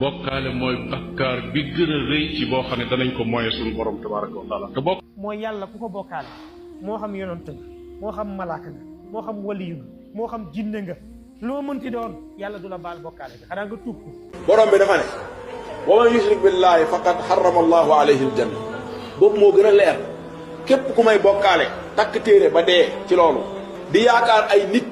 bokkaale mooy bakkaar bi gën a rëy ci boo xam ne danañ ko moye suñu borom tabaraka wa taala te bokk mooy yàlla ku ko bokkaale moo xam yonent nga moo xam malaaka nga moo xam waliyu nga moo xam jinne nga loo mënti doon yàlla du la baal bokkaale bi xanaa nga tuub ko. borom bi dafa ne wa man yushrik billahi faqad harrama allahu alayhi aljanna boobu moo gën a leer képp ku may bokkaale takk téere ba dee ci loolu di yaakaar ay nit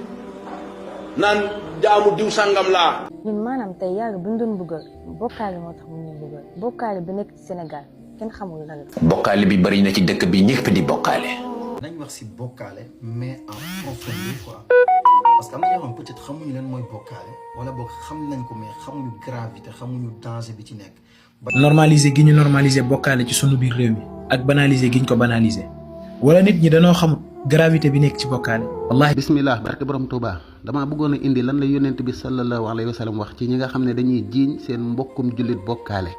naan jaamu diw sàngam laa. ñun maanaam tey yàlla bu ñu doon bëggal bokkaale moo tax mu ñu bëggal bokkaale bi nekk ci Sénégal kenn xamul lan la. bokkaale bi bari na ci dëkk bi ñëpp di bokkaale. nañ wax si bokkaale mais en profondeur quoi parce que am na ñoo xam peut-être xamuñu leen mooy bokkaale wala boog xam nañ ko mais xamuñu gravité xamuñu danger bi ci nekk. normaliser gi ñu normaliser bokkaale ci sunu biir réew mi ak banaliser gi ñu ko banaliser wala nit ñi dañoo xamut gravité bi nekk ci bokkaale. wallahi bismillah barke borom Touba damaa bëggoon a indi lan la yonent bi sallallahu alayhi wa sallam wax ci ñi nga xam ne dañuy jiiñ seen mbokkum jullit bokkaale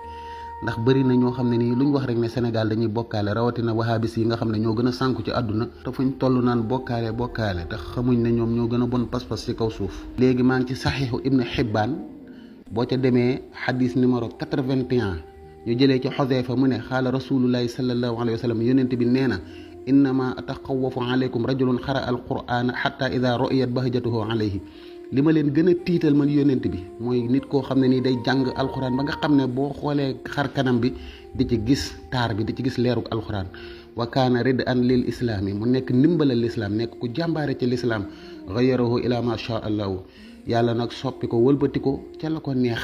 ndax bëri na ñoo xam ne nii lu ñu wax rek ne Sénégal dañuy bokkaale rawatina wahabis yi nga xam ne ñoo gën a sànku ci àdduna te fuñ toll naan bokkaale te xamuñ ne ñoom ñoo gën a bon pas-pas ci kaw suuf. léegi maa ngi ci saxiixu Ibn Hibbaan boo ca demee xadis numéro 81 ñu jëlee ci Xoseyfa mu ne xaala rasulullahi sallallahu alayhi wa sallam yonent bi nee na innama ataxawafu alaykum rajulun xara al qur'ana xata ida roiyat bahjatuhu alayhi li ma leen gën a tiital man yonent bi mooy nit koo xam ne nii day jàng alxuraan ba nga xam ne boo xoolee xar kanam bi di ci gis taar bi di ci gis leeruk alxuraan wa kaana rid an lil islaami mu nekk ndimbalal lislaam nekk ku jàmbaare ci lislaam gayarahu ila ma sha allahu yàlla nag soppi ko wëlbati ko ca la ko neex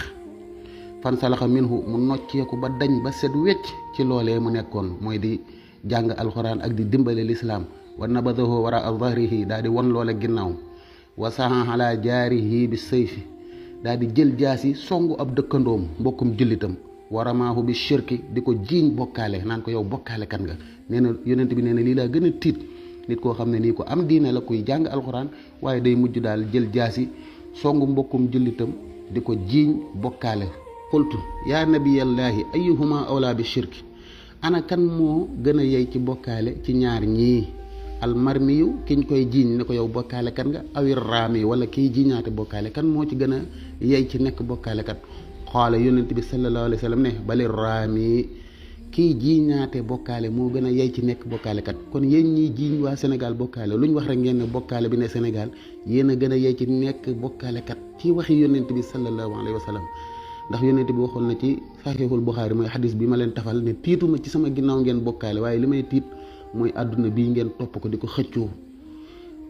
fan salaxa minhu mu nocceeku ba dañ ba set wecc ci loolee mu nekkoon mooy di jàng alxuraan ak di dimbale lislaam wa nabadahu wara zahrihi daal di won loole ginnaaw wa sahan ala jaarihi bi sayfi daal di jël jaasi songu ab dëkkandoom mbokkum jullitam wa ramaahu bi shirki di ko jiiñ bokkaale naan ko yow bokkaale kan nga nee na yonent bi nee na lii laa gën a tiit nit koo xam ne nii ko am diine la kuy jàng alxuraan waaye day mujj daal jël jaasi songu mbokkum jullitam di ko jiiñ bokkaale qultu yaa nabiyallaahi ayyuhuma awlaa bi shirki ana kan moo gën a yey ci bokkaale ci ñaar ñii almarmiyu kiñ koy jiiñ ne ko yow bokkaale kan nga awir raami wala kiy jiiñaate bokkaale kan moo ci gën a yey ci nekk bokkaale kat xaala yonent bi sallallahu alayhi wa sallam ne bali raami kiy jiiñaate bokkaale moo gën a yey ci nekk bokkaale kat kon yéen ñiy jiiñ waa Sénégal bokkaale lu ñu wax rek ngeen ne bokkaale bi ne Sénégal yéen a gën a yey ci nekk bokkaale kat ci waxi yonent bi sallallahu alayhi wa sallam ndax yonent bi waxoon na ci saxiixul Buxaari mooy xadis bi ma leen tafal ne tiituma ci sama ginnaaw ngeen bokkaale waaye li may tiit mooy àdduna bii ngeen topp ko di ko xëccoo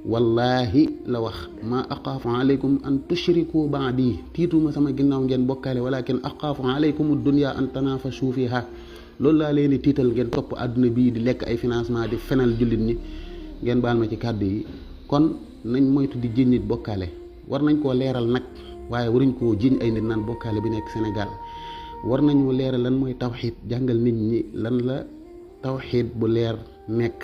wallahi la wax maa aqaafu aleykum an tushriku baadi tiituma sama ginnaaw ngeen bokkaale walakin aqaafu aleykum dunya an tanafashu fiha loolu laa leen di tiital ngeen topp àdduna bii di lekk ay financement di fenal jullit ñi ngeen baal ma ci kàddu yi kon nañ moytu di jiñ nit bokkaale war nañ koo leeral nag waaye waruñ koo jiñ ay nit naan bokkaale bi nekk Sénégal war nañu leeral lan mooy tawxiid jàngal nit ñi lan la tawxiid bu leer nekk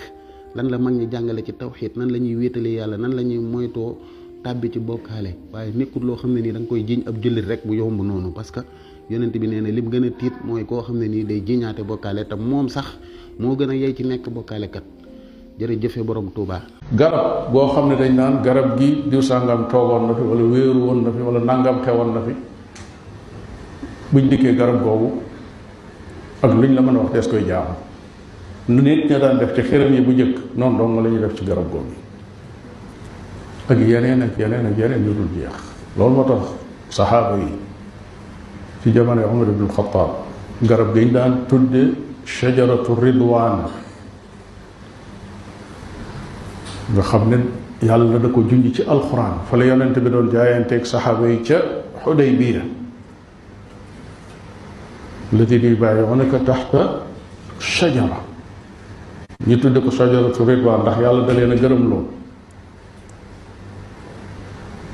lan la mag ñi jàngale ci tawxiid nan la ñuy wéetalee yàlla nan la ñuy moytoo tàbbi ci bokkaale waaye nekkul loo xam ne nii da nga koy jiñ ab jullit rek bu yomb noonu parce que yonent bi nee na lim gën a tiit mooy koo xam ne nii day jiñaate bokkaale te moom sax moo gën a yey ci nekk bokkaale kat jërëjëfe borom Touba. garab goo xam ne dañ naan garab gi diw sàngam toogoon na fi wala wéeru woon na fi wala nangam xewoon na fi buñ dikkee garab googu ak luñ la mën a wax des koy jaamu nu nit ña daan def ci xërëm yi bu njëkk noonu dong la ñuy def ci garab googu ak yeneen ak yeneen ak yeneen yu dul jeex loolu moo tax saxaaba yi ci jamono Umar ibn Xattaab garab gañ daan tudde shajaratu ridwaan nga xam ne yàlla da ko junj ci alxuraan fa la yonent bi doon jaayanteeg saxaaba yi ca Xudaybiya allaziina yubaayi'uunaka taxta shajara ñu tudde ko shajaratu ridwaan ndax yàlla da leen a gërëm lool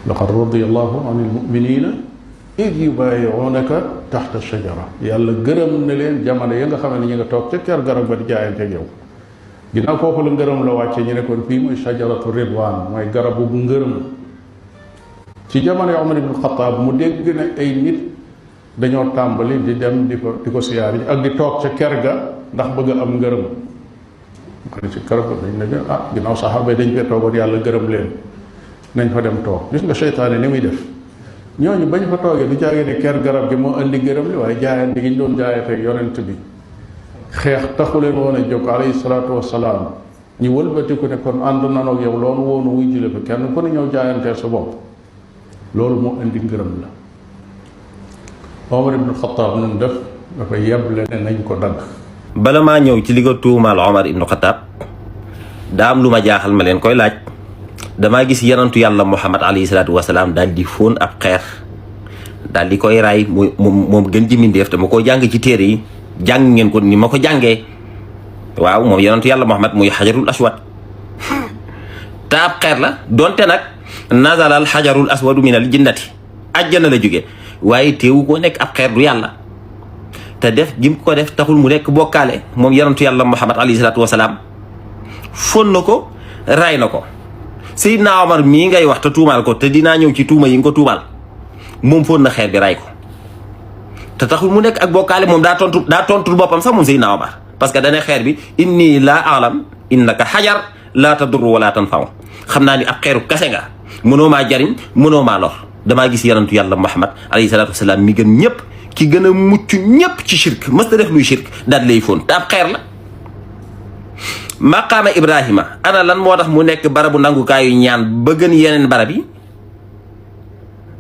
laqad radiyallaahu anil mu'miniina id yubaayi'uunaka taxta shajara yàlla gërëm na leen jamono ya nga xam ne ñu nga toog ca ker garab ba di jaayanteeg yow ginnaaw foofu la ngërëm la wàcce ñu ne kon fii mooy shajaratu ridwaan mooy garabu bu ngërëm ci jamono Umar ibn Xattaab mu dégg ne ay nit dañoo tàmbali di dem di ko siyaar yi ak di toog ca ker ga ndax bëgg a am ngërëm ma ne ci ker ga dañ ne ginnaaw saxaaba yi dañ fee toogoon yàlla gërëm leen nañ fa dem toog gis nga seytaane ni muy def ñooñu bañ fa toogee du jaagee ne ker garab gi moo indi ngërëm li waaye jaayante gi ñu doon jaayante ak yonent bi xeex taxu leen woon a jóg alayhi salaatu wasalaam ñu wëlbatiku ne kon ànd nanoog yow loolu woonu wuy jële fa kenn ku ne ñëw jaayanteel sa bopp loolu moo indi ngërëm la. Omar ibn Xataab nun def dafa yeble ne nañ ko dagg. bala maa ñëw ci li nga tuumaal Omar ibn Xataab daa am lu ma jaaxal ma leen koy laaj. damaa gis yenantu yàlla Muhammad alayhi salaatu wasalaam daal di fóon ab xeer daal di koy raay moom gën ji mindeef te ma ko jàng ci téere yi jàng ngeen ko ni ma ko jàngee waaw moom yenantu yàlla Muhammad muy xajarul aswad te ab xeer la donte nag nazalal xajarul aswadu minal jinnati ajjana la jóge waaye teewu ko nekk ab xeer du yàlla te def jim ko def taxul mu nekk bokkaale moom yenantu yàlla Muhammad alayhi salaatu wasalaam fóon na ko raay na ko. Seydina Omar mii ngay wax te tuumaal ko te dinaa ñëw ci tuuma yi nga ko tuumaal moom fóon na xeer bi ray ko te taxul mu nekk ak bokkaale moom daa tontu boppam sax moom Seydina Omar parce que dana xeer bi inni laa alam innaka xajar laa tadurru wala tanfaw xam naa ni ab xeeru kase nga mënoo maa jariñ mënoo maa lor damaa gis yenantu yàlla Muhammad alayhi salaatu wasalaam mi gën ñëpp ki gën a mucc ñëpp ci shirk mës ta def luy shirk daal lay fóon te ab xeer la. maqaama Ibrahima ana lan moo tax mu nekk barabu nangukaayu ñaan ba gën yeneen barab yi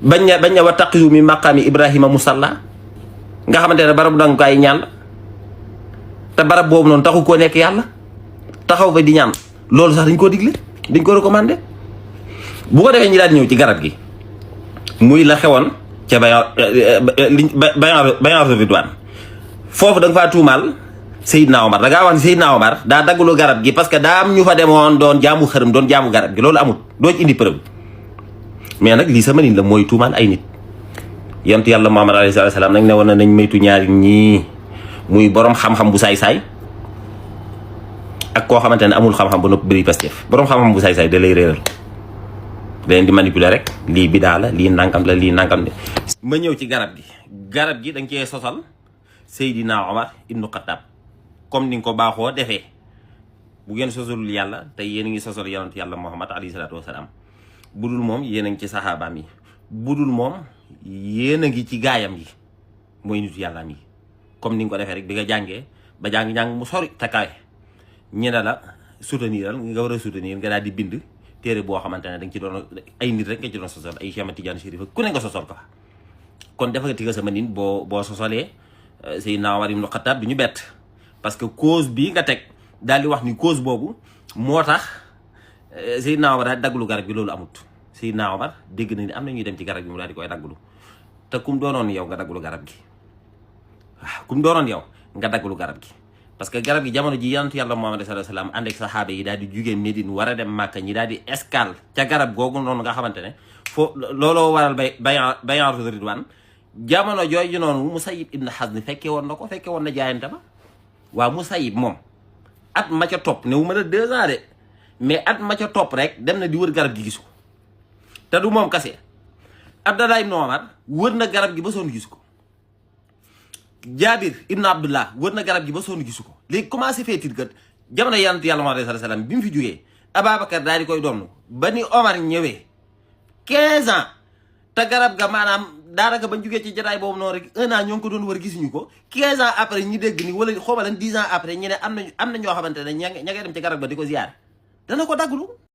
bañ na wa taqisu mi maqaami Ibrahima musalla nga xamante ne barabu nangukaayu ñaan la te barab boobu noonu taxu koo nekk yàlla taxaw fa di ñaan loolu sax dañ koo digle dañ ko recommandé bu ko defee ñi daal di ñëw ci garab gi muy la xewoon ca bayan Ridwaan foofu da nga faa tuumaal Seydina Omar da ngaa wax ni Seydina Omar daa daggulu garab gi parce que daa am ñu fa demoon doon jaamu xërëm doon jaamu garab gi loolu amut doo ci indi preuve mais nag lii sama nit la mooy tuumaal ay nit yonent yàlla Muhammad alayhi salaam nag ne woon na nañ maytu ñaari ñii muy borom xam-xam bu saay-saay ak koo xamante ne amul xam-xam ba noppi bëri pastef borom xam-xam bu saay-saay da lay réeral da leen di manipuler rek lii bidaa la lii nangam la lii nangam la. ma ñëw ci garab gi dañ cee sosal Seydina Omar ibnu Xattaab comme ni nga ko baaxoo defee bu ngeen sosalul yàlla te yéen a ngi sosal yonent yàlla Muhammad alayhi salaatu wasalaam budul moom yéen a ngi ci saxaabaam yi budul moom yéen a ngi ci gaayam yi mooy nitu yàllaam yi comme ni nga ko defee rek bi nga jàngee ba jàng mu sori te kawe ñu ne la soutenir nga war a soutenir nga daal di bind téere boo xamante ne da nga ci doon ay nit rek nga ci doon sosal ay Cheikh Ahmad Tidiane Chérif ku ne nga sosal ko kon dafa tiga sama nit boo sosalee Seydina Omar ibn Khattab bi ñu bett parce que cause bii nga teg daal di wax ni cause boobu moo tax Seydina Omar daal dagglu garab gi loolu amut Seydina Omar dégg na ni am na ñuy dem ci garab gi mu daal di koy dagglu te kum doonoon yow nga dagglu garab gi waaw kum doonoon yow nga dagglu garab gi parce que garab gi jamono ji yonent yàlla Muhammad sallallahu alayhi wasallam ànd ak saxaaba yi daal di jugee Médine war a dem Màkka ñi daal di escale ca garab googu noonu nga xamante ne foo looloo waral bayaatu Ridwaan jamono jooju noonu Musayyib ibn Hazn fekkee woon na ko fekkee woon na jaayante ba waaw Musayyib moom at ma ca topp ne wu ma la 2 ans de mais at ma ca topp rek dem na di wër garab gi gisu ko te du moom kase Abdallah ibn Omar wër na garab gi ba sonn gisu ko Jaabir ibn Abdullah wër na garab gi ba sonn gisu ko léegi commencé fait-il que jamono yonent yàlla Muhammad sallallahu alayhi wasallam bi mu fi jógee Ababacar daal di koy doon ba ni Omar ñëwee 15 ans te garab ga maanaam daanaka bañ jógee ci jotaay boobu noonu rek 1 an ñoo ngi ko doon wër gisuñu ko 15 ans après ñi dégg ni wala xoobalan 10 ans après ñu ne am na ñoo xamante ne ña ngay dem ci garab ba di ko ziyaar dana ko dagglu